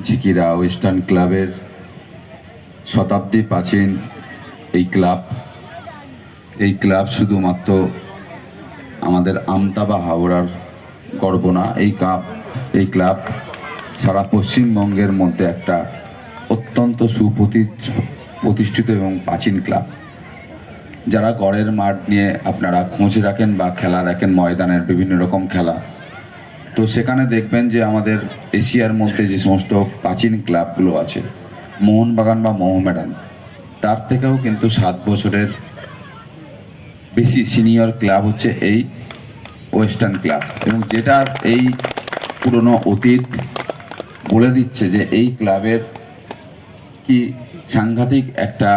Jhikira western ক্লাবের শতাব্দী প্রাচীন এই ক্লাব শুধুমাত্র আমাদের আমতা বা হাওড়ার গর্ব না। এই ক্লাব সারা পশ্চিমবঙ্গের মধ্যে একটা অত্যন্ত সুপ্রতিষ্ঠিত এবং প্রাচীন ক্লাব। যারা গড়ের মাঠ নিয়ে আপনারা খোঁজ রাখেন বা খেলা রাখেন, ময়দানের বিভিন্ন রকম খেলা, তো সেখানে দেখবেন যে আমাদের এশিয়ার মধ্যে যে সমস্ত প্রাচীন ক্লাবগুলো আছে, মোহনবাগান বা মোহামেডান, তার থেকেও কিন্তু 7 বছরের বেশি সিনিয়র ক্লাব হচ্ছে এই ওয়েস্টার্ন ক্লাব। এবং যেটার এই পুরনো অতীত বলে দিচ্ছে যে এই ক্লাবের কি সাংঘাতিক একটা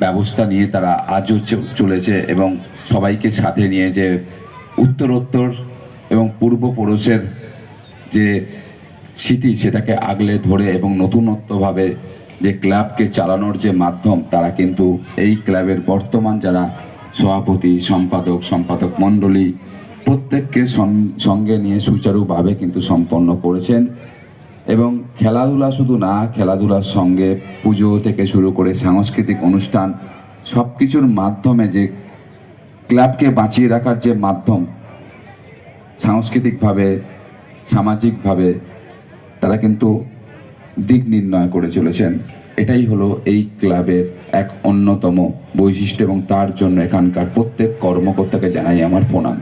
ব্যবস্থা নিয়ে তারা আজও চলেছে এবং সবাইকে সাথে নিয়ে যে উত্তরোত্তর এবং পূর্বপুরুষের যে স্মৃতি সেটাকে আগলে ধরে এবং নতুনত্বভাবে যে ক্লাবকে চালানোর যে মাধ্যম, তারা কিন্তু এই ক্লাবের বর্তমান যারা সভাপতি, সম্পাদক মণ্ডলী প্রত্যেককে সঙ্গে নিয়ে সুচারুভাবে কিন্তু সম্পন্ন করেছেন। এবং খেলাধুলা শুধু না, খেলাধুলার সঙ্গে পুজো থেকে শুরু করে সাংস্কৃতিক অনুষ্ঠান সব কিছুর মাধ্যমে যে ক্লাবকে বাঁচিয়ে রাখার যে মাধ্যম, সাংস্কৃতিকভাবে সামাজিকভাবে তারা কিন্তু দিক নির্ণয় করে চলেছেন। এটাই হলো এই ক্লাবের এক অন্যতম বৈশিষ্ট্য এবং তার জন্য এখানকার প্রত্যেক কর্মকর্তাকে জানাই আমার প্রণাম।